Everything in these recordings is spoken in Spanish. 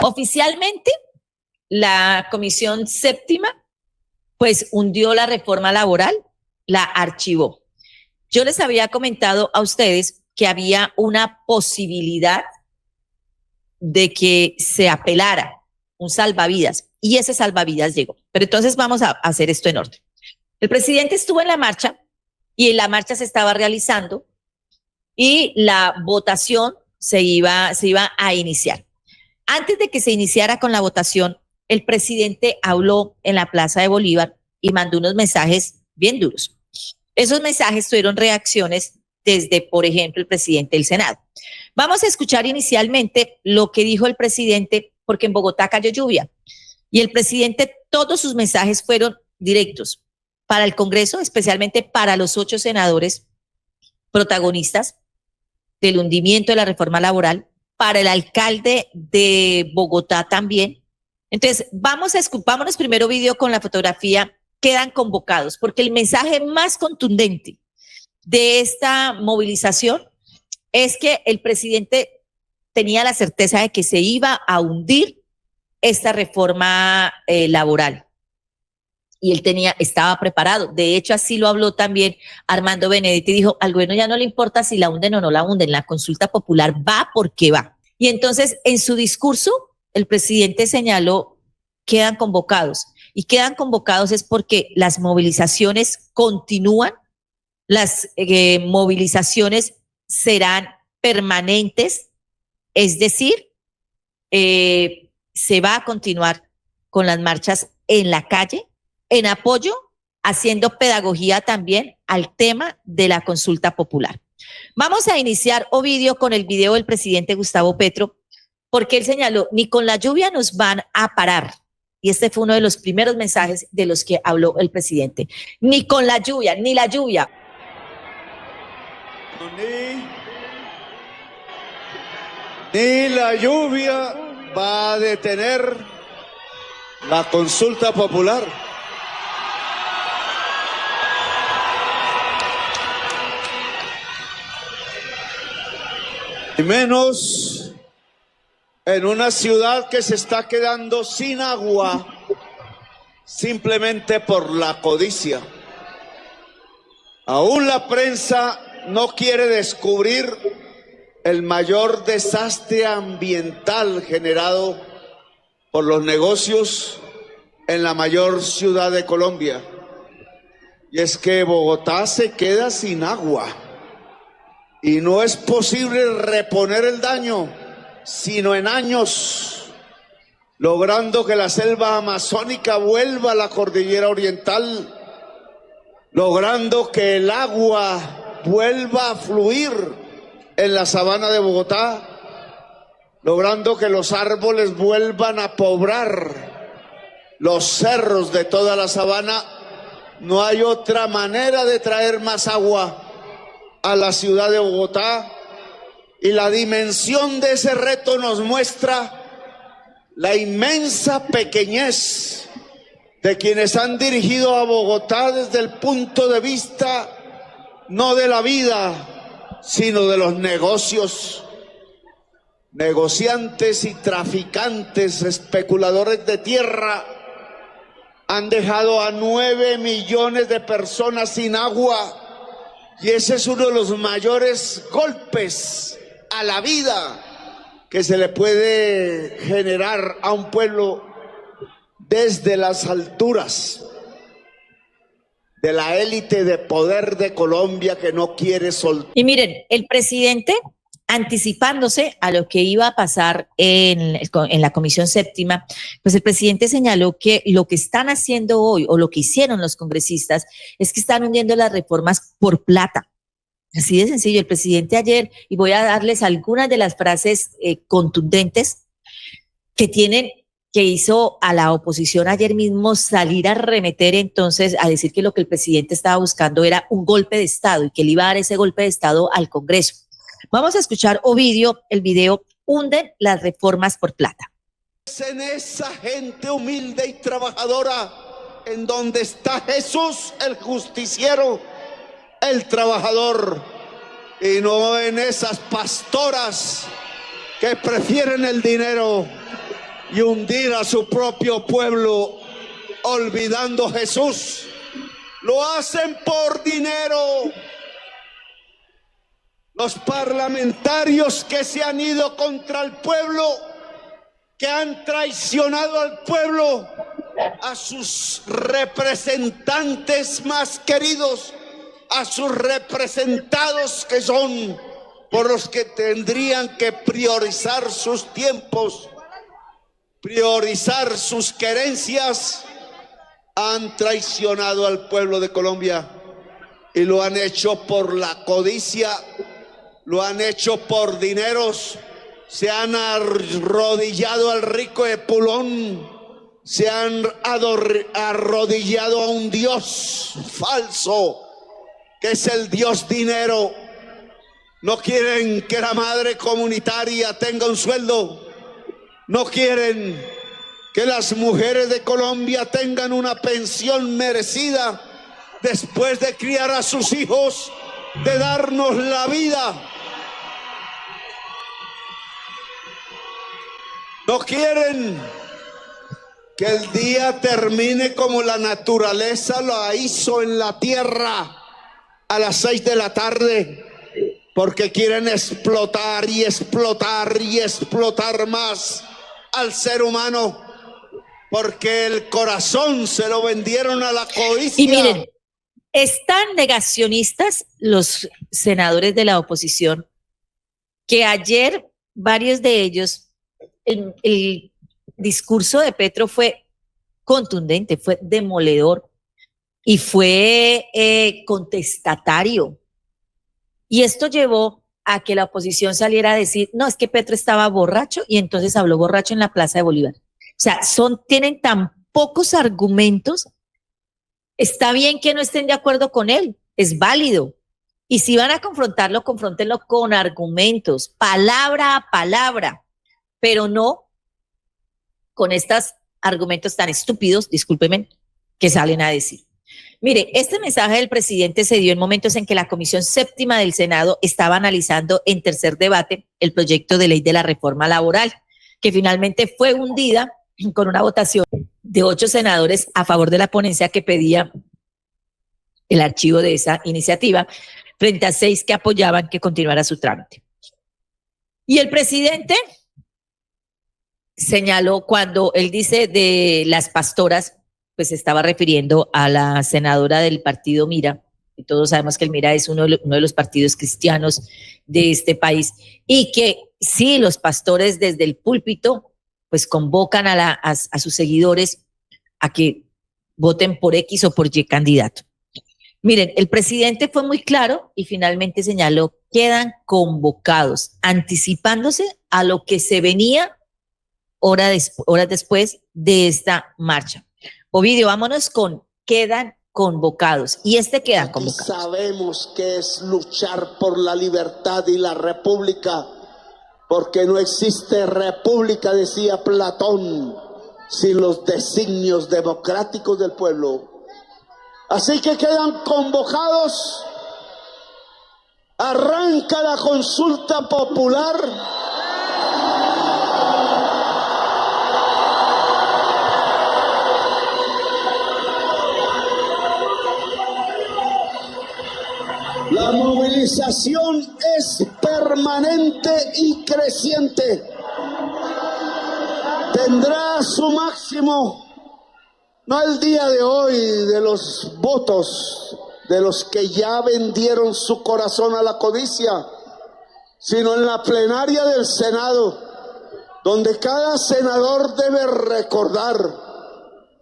Oficialmente, la Comisión Séptima, pues hundió la reforma laboral, la archivó. Yo les había comentado a ustedes que había una posibilidad de que se apelara un salvavidas y ese salvavidas llegó. Pero entonces vamos a hacer esto en orden. El presidente estuvo en la marcha y en la marcha se estaba realizando y la votación se iba a iniciar. Antes de que se iniciara con la votación, el presidente habló en la Plaza de Bolívar y mandó unos mensajes bien duros. Esos mensajes tuvieron reacciones desde, por ejemplo, el presidente del Senado. Vamos a escuchar inicialmente lo que dijo el presidente, porque en Bogotá cayó lluvia. Y el presidente, todos sus mensajes fueron directos para el Congreso, especialmente para los 8 senadores protagonistas del hundimiento de la reforma laboral, para el alcalde de Bogotá también. Entonces, vámonos primero video con la fotografía. Quedan convocados, porque el mensaje más contundente de esta movilización es que el presidente tenía la certeza de que se iba a hundir esta reforma laboral. Y él estaba preparado. De hecho, así lo habló también Armando Benedetti. Dijo, al gobierno ya no le importa si la hunden o no la hunden. La consulta popular va porque va. Y entonces, en su discurso, el presidente señaló, quedan convocados. Y quedan convocados es porque las movilizaciones continúan, las movilizaciones serán permanentes, es decir, se va a continuar con las marchas en la calle, en apoyo, haciendo pedagogía también al tema de la consulta popular. Vamos a iniciar, Ovidio, con el video del presidente Gustavo Petro, porque él señaló, ni con la lluvia nos van a parar. Y este fue uno de los primeros mensajes de los que habló el presidente. Ni con la lluvia, ni la lluvia. Ni la lluvia va a detener la consulta popular. Y menos en una ciudad que se está quedando sin agua simplemente por la codicia. Aún la prensa no quiere descubrir el mayor desastre ambiental generado por los negocios en la mayor ciudad de Colombia. Y es que Bogotá se queda sin agua y no es posible reponer el daño sino en años, logrando que la selva amazónica vuelva a la cordillera oriental, logrando que el agua vuelva a fluir en la sabana de Bogotá, logrando que los árboles vuelvan a poblar los cerros de toda la sabana. No hay otra manera de traer más agua a la ciudad de Bogotá. Y la dimensión de ese reto nos muestra la inmensa pequeñez de quienes han dirigido a Bogotá desde el punto de vista no de la vida, sino de los negocios. Negociantes y traficantes, especuladores de tierra, han dejado a 9 millones de personas sin agua. Y ese es uno de los mayores golpes a la vida que se le puede generar a un pueblo desde las alturas de la élite de poder de Colombia que no quiere soltar. Y miren, el presidente, anticipándose a lo que iba a pasar en la Comisión Séptima, pues el presidente señaló que lo que están haciendo hoy o lo que hicieron los congresistas es que están hundiendo las reformas por plata. Así de sencillo. El presidente ayer, y voy a darles algunas de las frases contundentes que hizo a la oposición ayer mismo salir a arremeter, entonces a decir que lo que el presidente estaba buscando era un golpe de Estado y que le iba a dar ese golpe de Estado al Congreso. Vamos a escuchar, Ovidio, el video, hunden las reformas por plata. En esa gente humilde y trabajadora en donde está Jesús el justiciero, el trabajador, y no en esas pastoras que prefieren el dinero y hundir a su propio pueblo, olvidando a Jesús. Lo hacen por dinero. Los parlamentarios que se han ido contra el pueblo, que han traicionado al pueblo, a sus representantes más queridos, a sus representados que son por los que tendrían que priorizar sus tiempos, priorizar sus querencias, han traicionado al pueblo de Colombia y lo han hecho por la codicia, lo han hecho por dineros, se han arrodillado al rico de Pulón, se han arrodillado a un Dios falso, que es el Dios dinero. No quieren que la madre comunitaria tenga un sueldo, no quieren que las mujeres de Colombia tengan una pensión merecida después de criar a sus hijos, de darnos la vida. No quieren que el día termine como la naturaleza lo hizo en la tierra, a las 6 de la tarde, porque quieren explotar y explotar y explotar más al ser humano, porque el corazón se lo vendieron a la codicia. Y miren, están negacionistas los senadores de la oposición, que ayer varios de ellos, el discurso de Petro fue contundente, fue demoledor y fue contestatario. Y esto llevó a que la oposición saliera a decir, no, es que Petro estaba borracho y entonces habló borracho en la Plaza de Bolívar. O sea, tienen tan pocos argumentos. Está bien que no estén de acuerdo con él, es válido. Y si van a confrontarlo, confróntenlo con argumentos, palabra a palabra, pero no con estos argumentos tan estúpidos, discúlpenme, que salen a decir. Mire, este mensaje del presidente se dio en momentos en que la Comisión Séptima del Senado estaba analizando en tercer debate el proyecto de ley de la reforma laboral, que finalmente fue hundida con una votación de 8 senadores a favor de la ponencia que pedía el archivo de esa iniciativa, frente a 6 que apoyaban que continuara su trámite. Y el presidente señaló, cuando él dice de las pastoras, pues se estaba refiriendo a la senadora del partido Mira, y todos sabemos que el Mira es uno de los partidos cristianos de este país, y que sí, los pastores desde el púlpito pues convocan a sus seguidores a que voten por X o por Y candidato. Miren, el presidente fue muy claro y finalmente señaló, quedan convocados, anticipándose a lo que se venía horas después de esta marcha. Ovidio, vámonos con quedan convocados. Y quedan convocados. Sabemos que es luchar por la libertad y la república, porque no existe república, decía Platón, sin los designios democráticos del pueblo. Así que quedan convocados. Arranca la consulta popular. La movilización es permanente y creciente. Tendrá su máximo, no el día de hoy de los votos de los que ya vendieron su corazón a la codicia, sino en la plenaria del Senado, donde cada senador debe recordar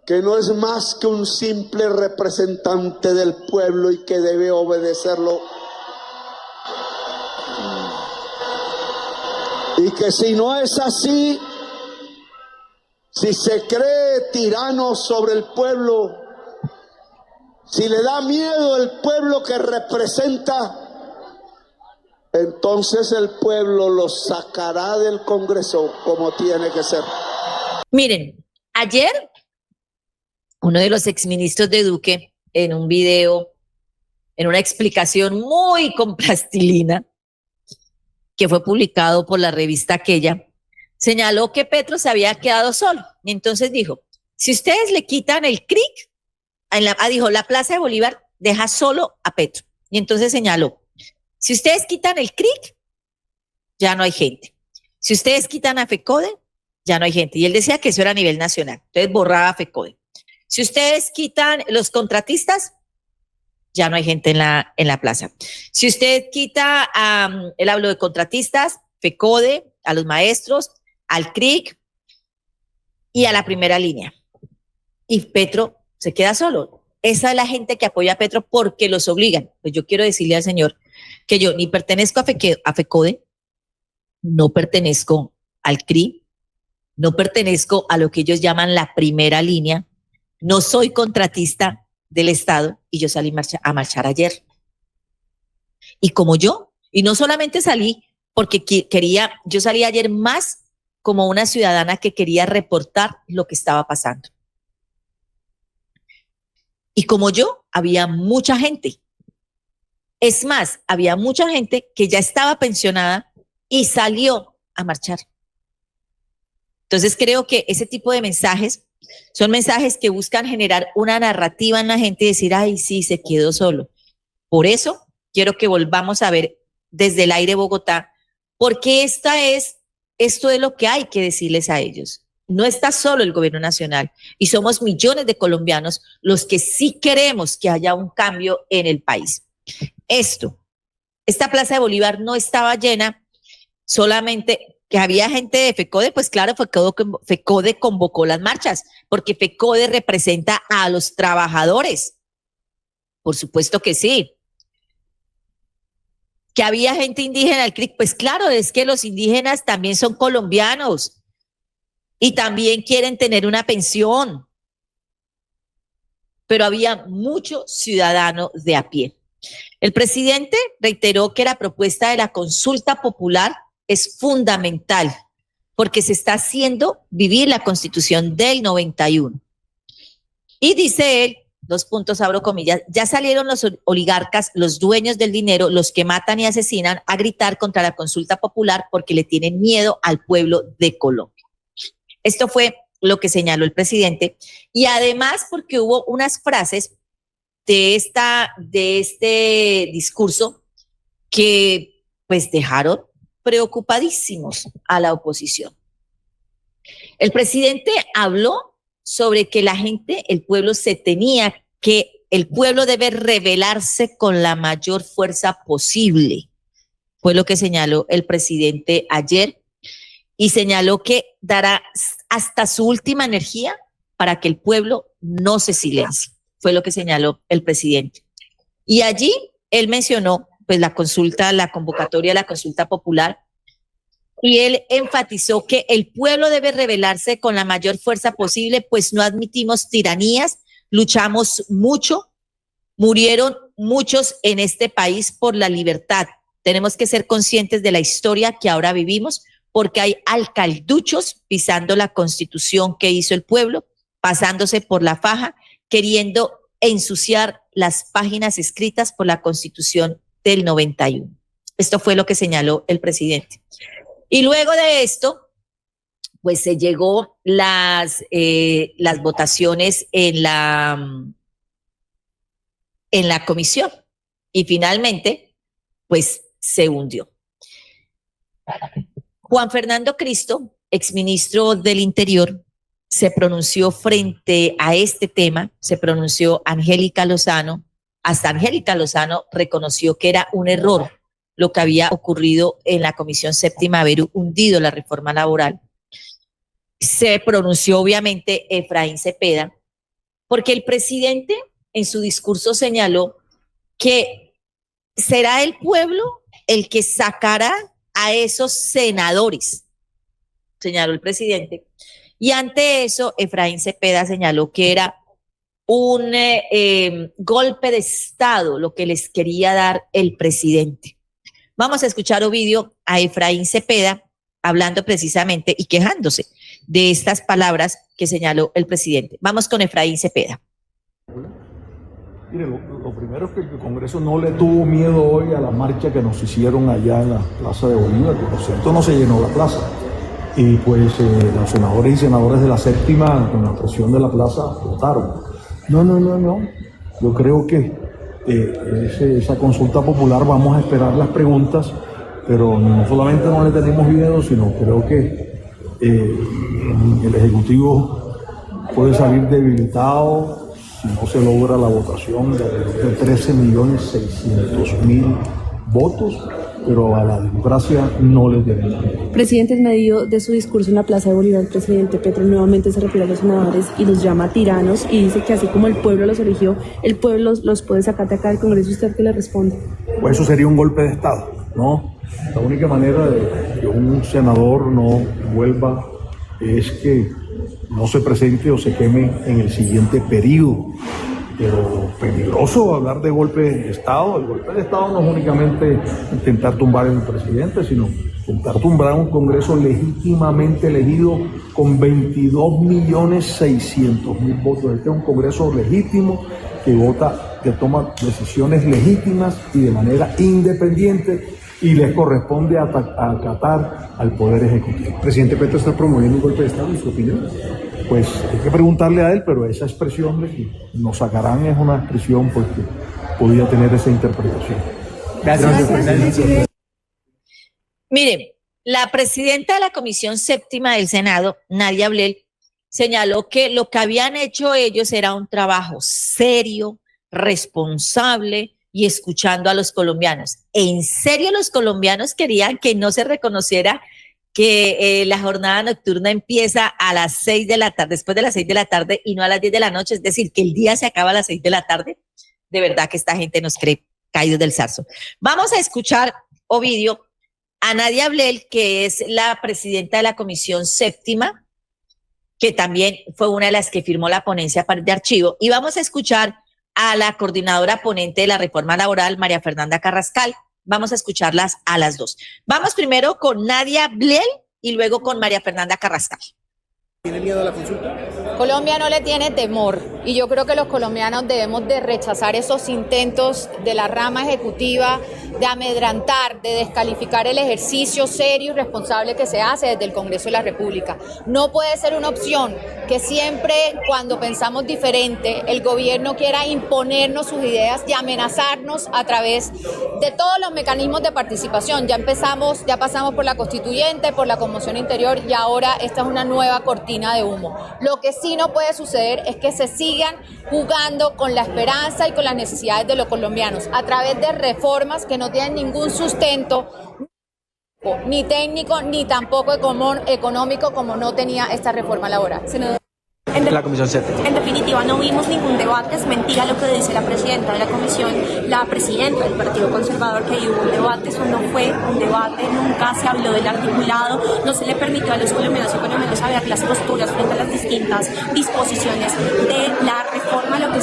que no es más que un simple representante del pueblo y que debe obedecerlo. Y que si no es así, si se cree tirano sobre el pueblo, si le da miedo el pueblo que representa, entonces el pueblo lo sacará del Congreso como tiene que ser. Miren, ayer uno de los exministros de Duque, en un video, en una explicación muy con plastilina, que fue publicado por la revista Aquella, señaló que Petro se había quedado solo. Y entonces dijo, si ustedes le quitan el CRIC, dijo, la Plaza de Bolívar deja solo a Petro. Y entonces señaló, si ustedes quitan el CRIC, ya no hay gente. Si ustedes quitan a FECODE, ya no hay gente. Y él decía que eso era a nivel nacional. Entonces borraba a FECODE. Si ustedes quitan los contratistas, ya no hay gente en la plaza. Si usted quita, él habló de contratistas, FECODE, a los maestros, al CRIC y a la primera línea. Y Petro se queda solo. Esa es la gente que apoya a Petro porque los obligan. Pues yo quiero decirle al señor que yo ni pertenezco a FECODE, no pertenezco al CRI, no pertenezco a lo que ellos llaman la primera línea, no soy contratista del Estado y yo salí a marchar ayer. Y como yo, y no solamente salí porque quería, yo salí ayer más como una ciudadana que quería reportar lo que estaba pasando. Y como yo, había mucha gente. Es más, había mucha gente que ya estaba pensionada y salió a marchar. Entonces creo que ese tipo de mensajes son mensajes que buscan generar una narrativa en la gente y decir, ay, sí, se quedó solo. Por eso quiero que volvamos a ver desde el aire Bogotá, porque esto es lo que hay que decirles a ellos. No está solo el gobierno nacional y somos millones de colombianos los que sí queremos que haya un cambio en el país. Esta Plaza de Bolívar no estaba llena solamente que había gente de FECODE, pues claro, FECODE convocó las marchas, porque FECODE representa a los trabajadores. Por supuesto que sí. Que había gente indígena del CRIC, pues claro, es que los indígenas también son colombianos y también quieren tener una pensión. Pero había mucho ciudadano de a pie. El presidente reiteró que la propuesta de la consulta popular es fundamental porque se está haciendo vivir la Constitución del 91. Y dice él, 2 puntos, abro comillas, ya salieron los oligarcas, los dueños del dinero, los que matan y asesinan, a gritar contra la consulta popular porque le tienen miedo al pueblo de Colombia. Esto fue lo que señaló el presidente y además porque hubo unas frases de este discurso que pues dejaron preocupadísimos a la oposición. El presidente habló sobre que la gente, el pueblo el pueblo debe rebelarse con la mayor fuerza posible. Fue lo que señaló el presidente ayer y señaló que dará hasta su última energía para que el pueblo no se silencie. Fue lo que señaló el presidente. Y allí él mencionó pues la convocatoria de la consulta popular y él enfatizó que el pueblo debe rebelarse con la mayor fuerza posible, pues no admitimos tiranías, luchamos mucho, murieron muchos en este país por la libertad. Tenemos que ser conscientes de la historia que ahora vivimos, porque hay alcalduchos pisando la Constitución que hizo el pueblo, pasándose por la faja, queriendo ensuciar las páginas escritas por la Constitución del 91. Esto fue lo que señaló el presidente. Y luego de esto, pues se llegó las votaciones en la comisión y finalmente, pues se hundió. Juan Fernando Cristo, exministro del Interior, se pronunció frente a este tema, se pronunció Angélica Lozano, hasta Angélica Lozano reconoció que era un error lo que había ocurrido en la Comisión Séptima, haber hundido la reforma laboral. Se pronunció obviamente Efraín Cepeda, porque el presidente en su discurso señaló que será el pueblo el que sacará a esos senadores, señaló el presidente. Y ante eso, Efraín Cepeda señaló que era un golpe de Estado lo que les quería dar el presidente. Vamos a escuchar, Ovidio, a Efraín Cepeda hablando precisamente y quejándose de estas palabras que señaló el presidente. Vamos con Efraín Cepeda. Mire, lo primero es que el Congreso no le tuvo miedo hoy a la marcha que nos hicieron allá en la Plaza de Bolívar, que por cierto no se llenó la plaza. y pues los senadores y senadoras de la séptima, con la presión de la plaza, votaron. No. Yo creo que esa consulta popular vamos a esperar las preguntas, pero no solamente no le tenemos miedo, sino creo que el Ejecutivo puede salir debilitado si no se logra la votación de 13.600.000 votos, pero a la democracia no le tenemos miedo. Presidente, en medio de su discurso en la Plaza de Bolívar, el presidente Petro nuevamente se refiere a los senadores y los llama tiranos y dice que así como el pueblo los eligió, el pueblo los puede sacar de acá del Congreso. ¿Usted qué le responde? Pues eso sería un golpe de Estado, ¿no? La única manera de que un senador no vuelva es que no se presente o se queme en el siguiente periodo. Pero peligroso hablar de golpe de Estado. El golpe de Estado no es únicamente intentar tumbar al presidente, sino intentar tumbar un Congreso legítimamente elegido con 22.600.000 votos. Este es un Congreso legítimo que vota, que toma decisiones legítimas y de manera independiente, y les corresponde acatar al Poder Ejecutivo. ¿El presidente Petro está promoviendo un golpe de Estado, en su opinión? Pues hay que preguntarle a él, pero esa expresión de que nos sacarán es una expresión porque podía tener esa interpretación. Gracias. Miren, la presidenta de la Comisión Séptima del Senado, Nadia Blel, señaló que lo que habían hecho ellos era un trabajo serio, responsable y escuchando a los colombianos. ¿En serio los colombianos querían que no se reconociera que la jornada nocturna empieza a las 6 de la tarde, después de las 6 de la tarde y no a las 10 de la noche? Es decir, que el día se acaba a las 6 de la tarde. De verdad que esta gente nos cree caídos del zarzo. Vamos a escuchar, Ovidio, a Nadia Blel, que es la presidenta de la Comisión Séptima, que también fue una de las que firmó la ponencia de archivo, y vamos a escuchar a la coordinadora ponente de la reforma laboral, María Fernanda Carrascal. Vamos a escucharlas a las dos. Vamos primero con Nadia Blel y luego con María Fernanda Carrascal. ¿Tiene miedo a la consulta? Colombia no le tiene temor y yo creo que los colombianos debemos de rechazar esos intentos de la rama ejecutiva de amedrantar, de descalificar el ejercicio serio y responsable que se hace desde el Congreso de la República. No puede ser una opción que siempre cuando pensamos diferente el gobierno quiera imponernos sus ideas y amenazarnos a través de todos los mecanismos de participación. Ya pasamos por la constituyente, por la conmoción interior y ahora esta es una nueva cortina de humo. Lo que sí no puede suceder es que se sigan jugando con la esperanza y con las necesidades de los colombianos a través de reformas que no tienen ningún sustento ni técnico ni tampoco económico como no tenía esta reforma laboral. La Comisión Séptima. En definitiva, no vimos ningún debate. Es mentira lo que dice la presidenta de la comisión, la presidenta del Partido Conservador, que hubo un debate. Eso no fue un debate, nunca se habló del articulado, no se le permitió a los colombianos y colombianos saber las posturas frente a las distintas disposiciones de la reforma. Lo que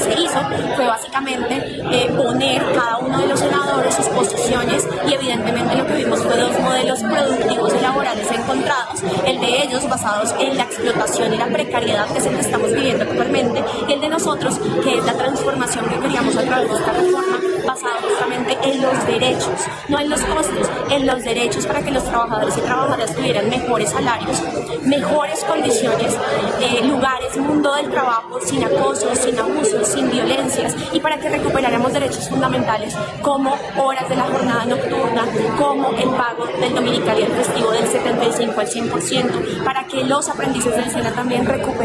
se hizo fue básicamente poner cada uno de los senadores sus posiciones y evidentemente lo que vimos fue dos modelos productivos y laborales encontrados, el de ellos basados en la explotación y la precariedad que es el que estamos viviendo actualmente, y el de nosotros, que es la transformación que queríamos a través de esta reforma, basada justamente en los derechos, no en los costos, en los derechos, para que los trabajadores y trabajadoras tuvieran mejores salarios, mejores condiciones, lugares, mundo del trabajo, sin acosos, sin abusos, sin violencias, y para que recuperáramos derechos fundamentales como horas de la jornada nocturna, como el pago del dominical y el festivo del 75 al 100%, para que los aprendices del SENA también recuperaran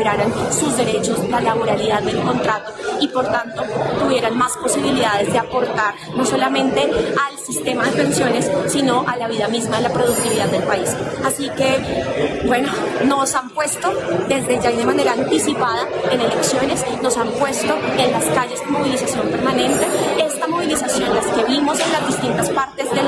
sus derechos, la laboralidad del contrato, y por tanto tuvieran más posibilidades de aportar no solamente al sistema de pensiones, sino a la vida misma, a la productividad del país. Así que, bueno, nos han puesto desde ya y de manera anticipada en elecciones, nos han puesto en las calles de movilización permanente. Esta movilización, las que vimos en las distintas partes del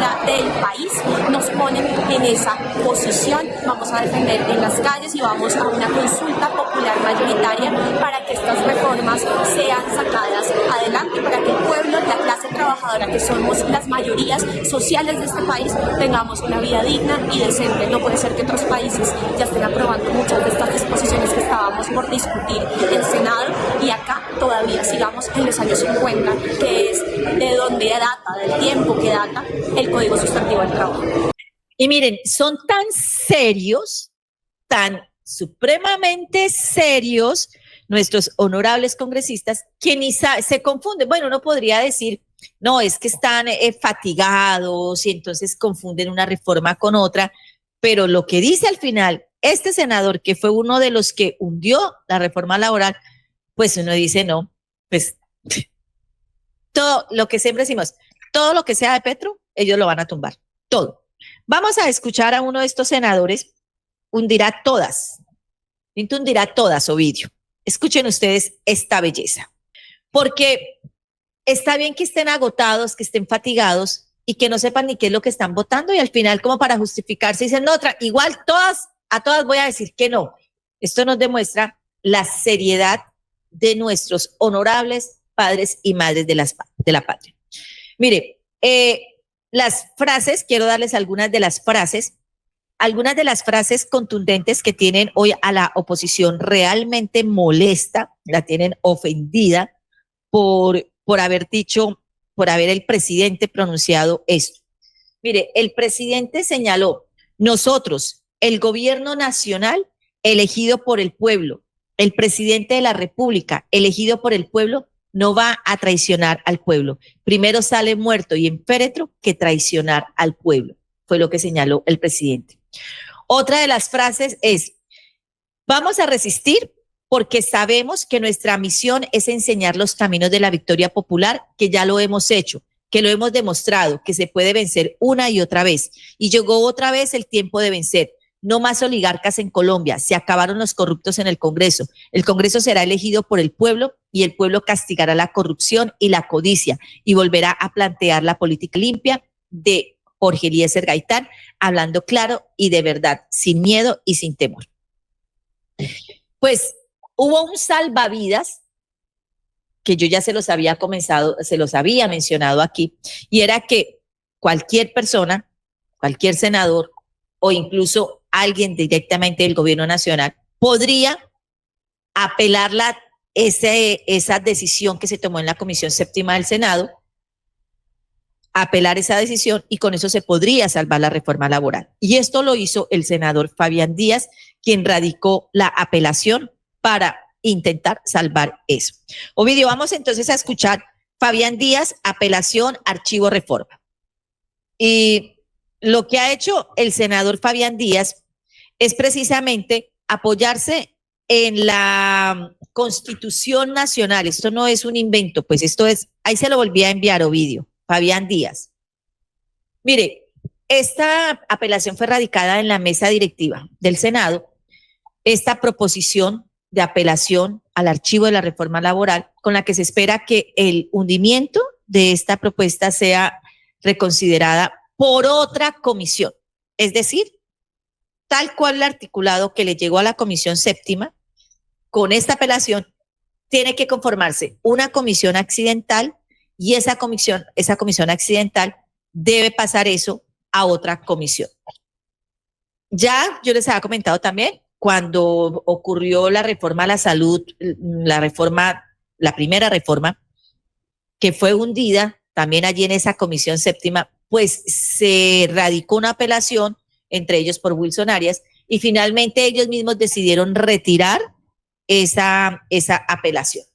país, nos ponen en esa posición. Vamos a defender en las calles y vamos a una consulta popular mayoritaria para que estas reformas sean sacadas adelante, para que el pueblo, la clase trabajadora, que somos las mayorías sociales de este país, tengamos una vida digna y decente. No puede ser que otros países ya estén aprobando muchas de estas disposiciones que estábamos por discutir en Senado y acá todavía sigamos en los años 50, que es de donde data, del tiempo que data el Código Sustantivo del Trabajo. Y miren, son tan serios, tan supremamente serios nuestros honorables congresistas que ni se confunden. Bueno, uno podría decir, no, es que están fatigados y entonces confunden una reforma con otra, pero lo que dice al final este senador, que fue uno de los que hundió la reforma laboral, pues uno dice, no, pues todo lo que siempre decimos, todo lo que sea de Petro, ellos lo van a tumbar, todo. Vamos a escuchar a uno de estos senadores, hundirá todas, Ovidio. Escuchen ustedes esta belleza, porque está bien que estén agotados, que estén fatigados y que no sepan ni qué es lo que están votando y al final como para justificarse dicen, no, igual a todas voy a decir que no. Esto nos demuestra la seriedad de nuestros honorables padres y madres de la patria. Mire, las frases, quiero darles algunas de las frases contundentes que tienen hoy a la oposición realmente molesta, la tienen ofendida por haber el presidente pronunciado esto. Mire, el presidente señaló, nosotros, el gobierno nacional elegido por el pueblo, el presidente de la República elegido por el pueblo, no va a traicionar al pueblo. Primero sale muerto y en féretro que traicionar al pueblo. Fue lo que señaló el presidente. Otra de las frases es, vamos a resistir porque sabemos que nuestra misión es enseñar los caminos de la victoria popular, que ya lo hemos hecho, que lo hemos demostrado, que se puede vencer una y otra vez. Y llegó otra vez el tiempo de vencer. No más oligarcas en Colombia, se acabaron los corruptos en el Congreso. El Congreso será elegido por el pueblo y el pueblo castigará la corrupción y la codicia y volverá a plantear la política limpia de Jorge Eliezer Gaitán, hablando claro y de verdad, sin miedo y sin temor. Pues hubo un salvavidas que yo ya se los había mencionado aquí, y era que cualquier persona, cualquier senador o incluso alguien directamente del gobierno nacional podría apelar esa decisión que se tomó en la Comisión Séptima del Senado, apelar esa decisión y con eso se podría salvar la reforma laboral. Y esto lo hizo el senador Fabián Díaz, quien radicó la apelación para intentar salvar eso. Ovidio, vamos entonces a escuchar Fabián Díaz, apelación, archivo, reforma. Y lo que ha hecho el senador Fabián Díaz es precisamente apoyarse en la Constitución Nacional. Esto no es un invento, pues esto es, ahí se lo volví a enviar, Ovidio, Fabián Díaz. Mire, esta apelación fue radicada en la mesa directiva del Senado, esta proposición de apelación al archivo de la reforma laboral, con la que se espera que el hundimiento de esta propuesta sea reconsiderada por otra comisión. Es decir, tal cual el articulado que le llegó a la Comisión Séptima, con esta apelación, tiene que conformarse una comisión accidental y esa comisión accidental debe pasar eso a otra comisión. Ya yo les había comentado también, cuando ocurrió la reforma a la salud, la primera reforma, que fue hundida también allí en esa Comisión Séptima, pues se radicó una apelación, entre ellos por Wilson Arias, y finalmente ellos mismos decidieron retirar esa apelación.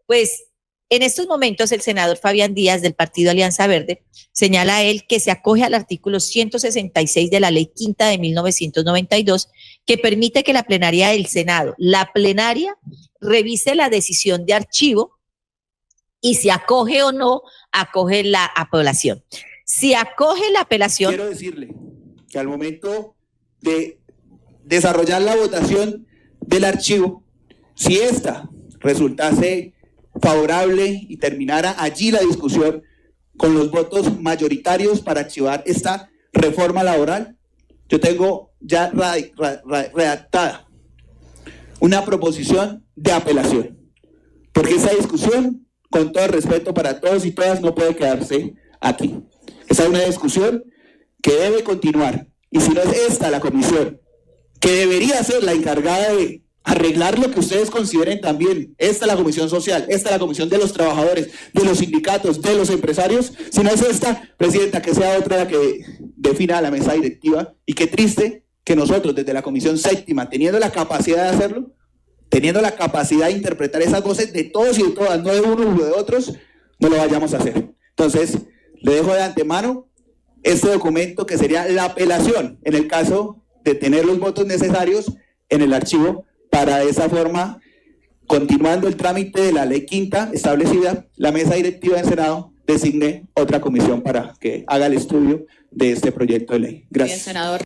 Pues en estos momentos el senador Fabián Díaz del Partido Alianza Verde señala a él que se acoge al artículo 166 de la Ley Quinta de 1992, que permite que la plenaria del Senado, la plenaria, revise la decisión de archivo y si acoge o no acoge la apelación. Si acoge la apelación... Quiero decirle que al momento de desarrollar la votación del archivo, si esta resultase favorable y terminara allí la discusión con los votos mayoritarios para archivar esta reforma laboral, yo tengo ya redactada una proposición de apelación, porque esa discusión, con todo el respeto para todos y todas, no puede quedarse aquí. Esa es una discusión que debe continuar, y si no es esta la comisión que debería ser la encargada de arreglar lo que ustedes consideren también. Esta es la comisión social, esta es la comisión de los trabajadores, de los sindicatos, de los empresarios. Si no es esta, presidenta, que sea otra la que defina la mesa directiva. Y qué triste que nosotros desde la comisión séptima, teniendo la capacidad de hacerlo, teniendo la capacidad de interpretar esas voces de todos y de todas, no de unos o de otros, no lo vayamos a hacer. Entonces, le dejo de antemano este documento que sería la apelación en el caso de tener los votos necesarios en el archivo, para de esa forma, continuando el trámite de la ley quinta establecida, la mesa directiva del Senado designe otra comisión para que haga el estudio de este proyecto de ley. Gracias. Bien, senador.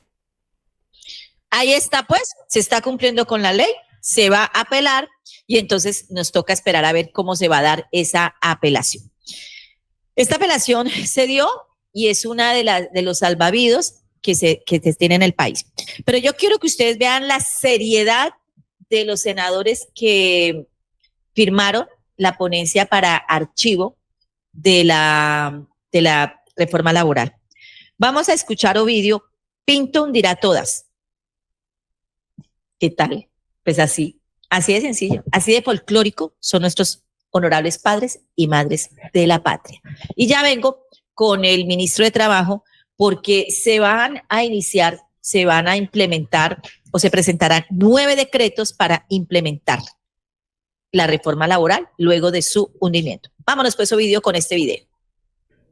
Ahí está, pues, se está cumpliendo con la ley, se va a apelar y entonces nos toca esperar a ver cómo se va a dar esa apelación. Esta apelación se dio y es una de los salvavidos que se tiene en el país. Pero yo quiero que ustedes vean la seriedad de los senadores que firmaron la ponencia para archivo de la reforma laboral. Vamos a escuchar Ovidio, Pinto hundirá todas. ¿Qué tal? Pues así de sencillo, así de folclórico son nuestros honorables padres y madres de la patria. Y ya vengo con el ministro de Trabajo porque se van a iniciar, se van a implementar o se presentarán 9 decretos para implementar la reforma laboral luego de su hundimiento. Vámonos pues, Ovidio, con este video.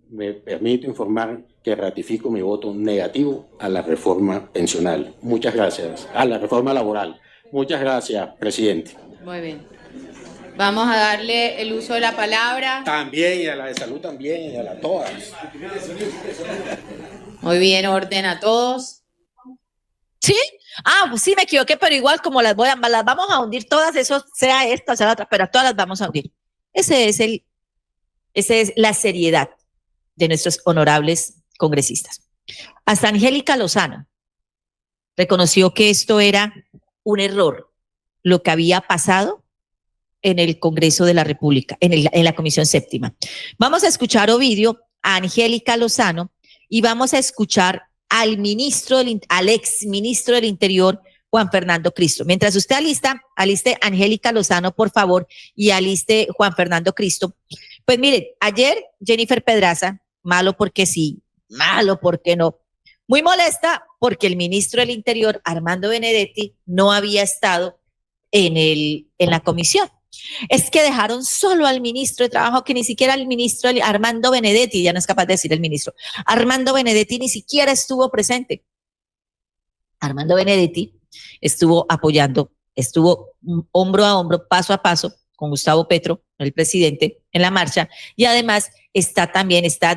Me permito informar que ratifico mi voto negativo a la reforma pensional. Muchas gracias. A la reforma laboral. Muchas gracias, presidente. Muy bien. Vamos a darle el uso de la palabra. También, y a la de salud también, y a la todas. Muy bien, orden a todos. ¿Sí? Ah, pues sí, me equivoqué, pero igual como las vamos a hundir todas, eso sea esta, sea la otra, pero todas las vamos a hundir. Esa es la seriedad de nuestros honorables congresistas. Hasta Angélica Lozano reconoció que esto era un error, lo que había pasado en el Congreso de la República, en la Comisión Séptima. Vamos a escuchar, Ovidio, a Angélica Lozano y vamos a escuchar al ex ministro del Interior, Juan Fernando Cristo. Mientras usted aliste Angélica Lozano, por favor, y aliste Juan Fernando Cristo. Pues mire, ayer Jennifer Pedraza, malo porque sí, malo porque no, muy molesta porque el ministro del Interior, Armando Benedetti, no había estado en la comisión. Es que dejaron solo al ministro de Trabajo, que ni siquiera el ministro Armando Benedetti, ya no es capaz de decir el ministro, Armando Benedetti ni siquiera estuvo presente. Armando Benedetti estuvo apoyando, estuvo hombro a hombro, paso a paso con Gustavo Petro, el presidente, en la marcha, y además está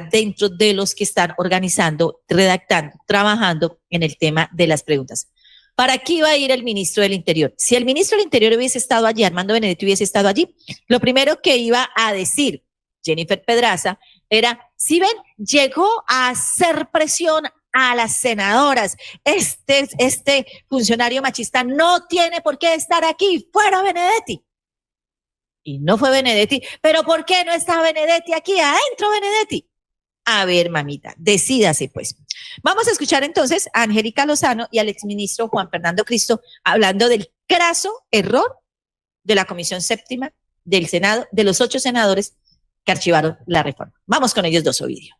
dentro de los que están organizando, redactando, trabajando en el tema de las preguntas. ¿Para qué iba a ir el ministro del Interior? Si el ministro del Interior hubiese estado allí, Armando Benedetti hubiese estado allí, lo primero que iba a decir Jennifer Pedraza era, si ven, llegó a hacer presión a las senadoras. Este funcionario machista no tiene por qué estar aquí, fuera Benedetti. Y no fue Benedetti, pero ¿por qué no está Benedetti aquí? Adentro Benedetti. A ver, mamita, decídase pues. Vamos a escuchar entonces a Angélica Lozano y al exministro Juan Fernando Cristo hablando del craso error de la Comisión Séptima del Senado, de los 8 senadores que archivaron la reforma. Vamos con ellos dos, Ovidio.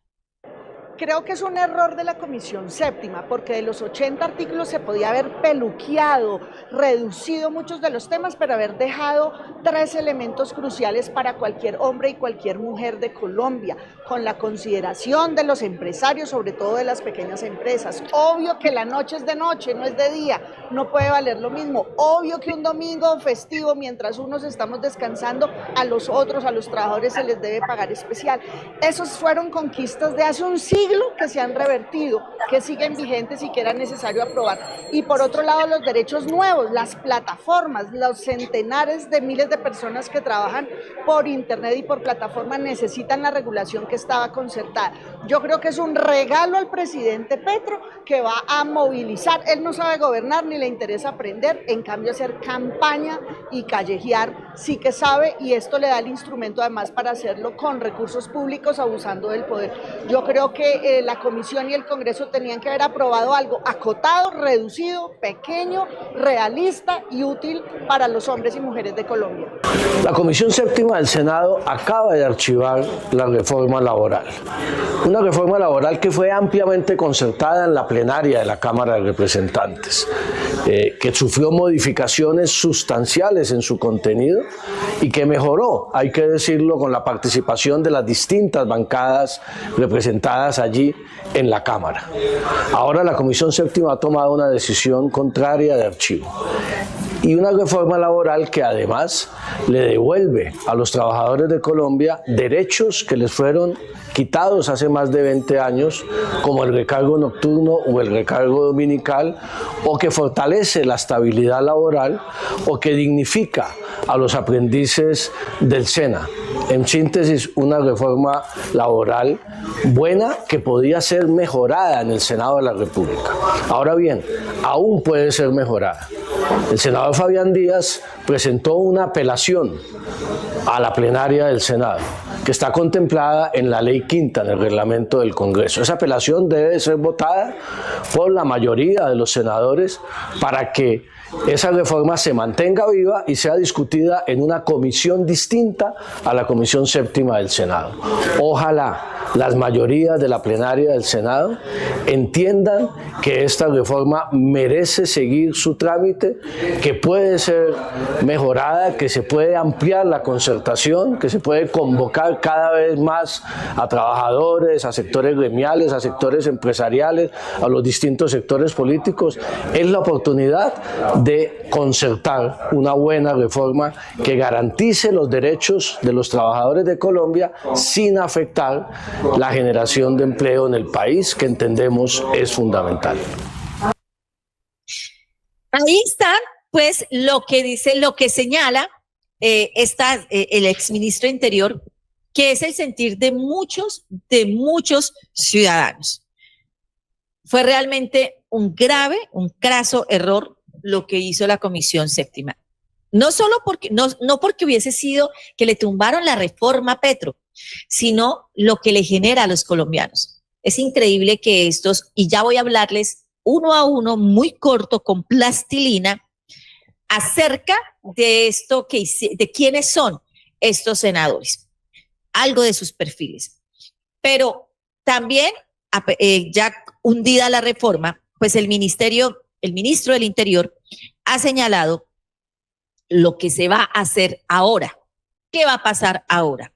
Creo que es un error de la Comisión Séptima, porque de los 80 artículos se podía haber peluqueado, reducido muchos de los temas, pero haber dejado 3 elementos cruciales para cualquier hombre y cualquier mujer de Colombia, con la consideración de los empresarios, sobre todo de las pequeñas empresas. Obvio que la noche es de noche, no es de día, no puede valer lo mismo. Obvio que un domingo festivo, mientras unos estamos descansando, a los otros, a los trabajadores se les debe pagar especial. Esos fueron conquistas de hace un siglo que se han revertido, que siguen vigentes y que era necesario aprobar. Y por otro lado, los derechos nuevos, las plataformas, los centenares de miles de personas que trabajan por internet y por plataforma necesitan la regulación que estaba concertada. Yo creo que es un regalo al presidente Petro, que va a movilizar. Él no sabe gobernar ni le interesa aprender, en cambio hacer campaña y callejear sí que sabe, y esto le da el instrumento además para hacerlo con recursos públicos, abusando del poder. Yo creo que que la Comisión y el Congreso tenían que haber aprobado algo acotado, reducido, pequeño, realista y útil para los hombres y mujeres de Colombia. La Comisión Séptima del Senado acaba de archivar la reforma laboral. Una reforma laboral que fue ampliamente concertada en la plenaria de la Cámara de Representantes, que sufrió modificaciones sustanciales en su contenido y que mejoró, hay que decirlo, con la participación de las distintas bancadas representadas allí en la Cámara. Ahora la Comisión Séptima ha tomado una decisión contraria de archivo y una reforma laboral que además le devuelve a los trabajadores de Colombia derechos que les fueron quitados hace más de 20 años, como el recargo nocturno o el recargo dominical, o que fortalece la estabilidad laboral, o que dignifica a los aprendices del SENA. En síntesis, una reforma laboral buena que podía ser mejorada en el Senado de la República. Ahora bien, aún puede ser mejorada. El senador Fabián Díaz presentó una apelación a la plenaria del Senado, que está contemplada en la Ley Quinta, en el reglamento del Congreso. Esa apelación debe ser votada por la mayoría de los senadores para que esa reforma se mantenga viva y sea discutida en una comisión distinta a la Comisión Séptima del Senado. Ojalá las mayorías de la plenaria del Senado entiendan que esta reforma merece seguir su trámite, que puede ser mejorada, que se puede ampliar la concertación, que se puede convocar cada vez más a trabajadores, a sectores gremiales, a sectores empresariales, a los distintos sectores políticos. Es la oportunidad de concertar una buena reforma que garantice los derechos de los trabajadores de Colombia sin afectar la generación de empleo en el país, que entendemos es fundamental. Ahí está, pues, lo que dice, lo que señala el exministro Interior, que es el sentir de muchos ciudadanos. Fue realmente un grave, un craso error lo que hizo la Comisión Séptima. No solo porque, no porque hubiese sido que le tumbaron la reforma a Petro, sino lo que le genera a los colombianos. Es increíble que estos, y ya voy a hablarles uno a uno, muy corto, con plastilina, acerca de esto, de quiénes son estos senadores, algo de sus perfiles. Pero también, ya hundida la reforma, pues el ministro del Interior ha señalado lo que se va a hacer ahora. ¿Qué va a pasar ahora?